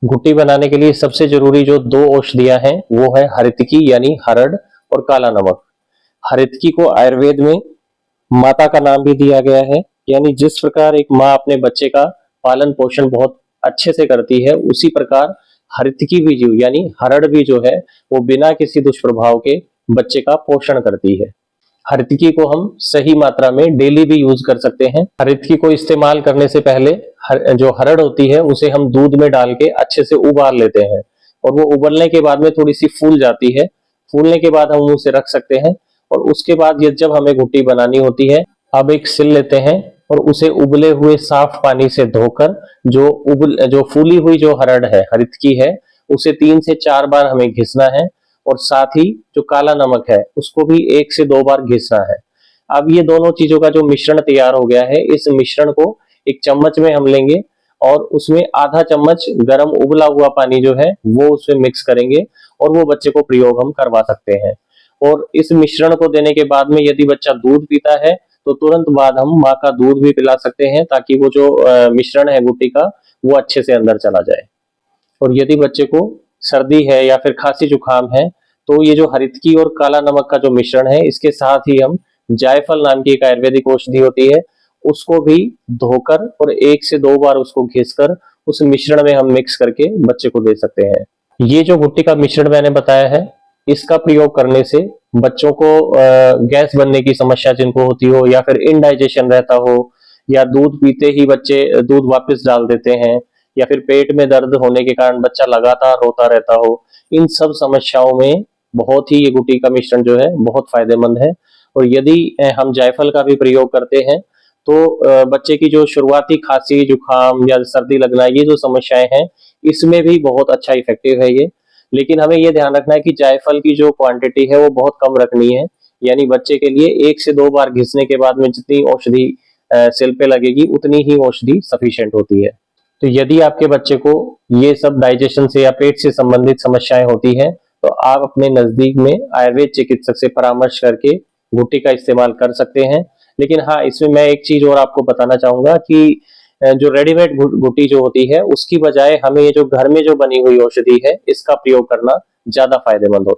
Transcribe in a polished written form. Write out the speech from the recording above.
घुट्टी बनाने के लिए सबसे जरूरी जो दो औषधियां हैं वो है हरितकी यानी हरड़ और काला नमक। हरितकी को आयुर्वेद में माता का नाम भी दिया गया है, यानी जिस प्रकार एक माँ अपने बच्चे का पालन पोषण बहुत अच्छे से करती है, उसी प्रकार हरितकी भी जो यानी हरड़ भी जो है वो बिना किसी दुष्प्रभाव के बच्चे का पोषण करती है। हरितकी को हम सही मात्रा में डेली भी यूज कर सकते हैं। हरितकी को इस्तेमाल करने से पहले जो हरड़ होती है उसे हम दूध में डाल के अच्छे से उबाल लेते हैं, और वो उबलने के बाद में थोड़ी सी फूल जाती है। फूलने के बाद हम उसे रख सकते हैं, और उसके बाद ये जब हमें घुट्टी बनानी होती है, अब एक सिल लेते हैं और उसे उबले हुए साफ पानी से धोकर जो फूली हुई जो हरड़ है, हरितकी है, उसे 3 से 4 बार हमें घिसना है, और साथ ही जो काला नमक है उसको भी 1 से 2 बार घिसना है। अब ये दोनों चीजों का जो मिश्रण तैयार हो गया है, इस मिश्रण को एक चम्मच में हम लेंगे और उसमें आधा चम्मच गरम उबला हुआ पानी जो है वो उसमें मिक्स करेंगे, और वो बच्चे को प्रयोग हम करवा सकते हैं। और इस मिश्रण को देने के बाद में यदि बच्चा दूध पीता है तो तुरंत बाद हम माँ का दूध भी पिला सकते हैं, ताकि वो जो मिश्रण है घुट्टी का वो अच्छे से अंदर चला जाए। और यदि बच्चे को सर्दी है या फिर खांसी जुकाम है, तो ये जो हरितकी और काला नमक का जो मिश्रण है, इसके साथ ही हम जायफल नाम की एक आयुर्वेदिक औषधि होती है, उसको भी धोकर और 1 से 2 बार उसको घिसकर उस मिश्रण में हम मिक्स करके बच्चे को दे सकते हैं। ये जो घुट्टी का मिश्रण मैंने बताया है, इसका प्रयोग करने से बच्चों को गैस बनने की समस्या जिनको होती हो, या फिर इनडाइजेशन रहता हो, या दूध पीते ही बच्चे दूध वापस डाल देते हैं, या फिर पेट में दर्द होने के कारण बच्चा लगातार रोता रहता हो, इन सब समस्याओं में बहुत ही ये घुट्टी का मिश्रण जो है बहुत फायदेमंद है। और यदि हम जायफल का भी प्रयोग करते हैं तो बच्चे की जो शुरुआती खांसी जुकाम या सर्दी लगना, ये जो समस्याएं हैं, इसमें भी बहुत अच्छा इफेक्टिव है ये। लेकिन हमें ये ध्यान रखना है कि जायफल की जो क्वांटिटी है वो बहुत कम रखनी है, यानी बच्चे के लिए 1 से 2 बार घिसने के बाद में जितनी औषधि सिल पे लगेगी उतनी ही औषधि सफिशिएंट होती है। तो यदि आपके बच्चे को ये सब डाइजेशन से या पेट से संबंधित समस्याएं होती हैं, तो आप अपने नजदीक में आयुर्वेद चिकित्सक से परामर्श करके घुट्टी का इस्तेमाल कर सकते हैं। लेकिन हाँ, इसमें मैं एक चीज और आपको बताना चाहूंगा कि जो रेडीमेड घुट्टी जो होती है उसकी बजाय हमें ये जो घर में जो बनी हुई औषधि है इसका प्रयोग करना ज्यादा फायदेमंद होता है।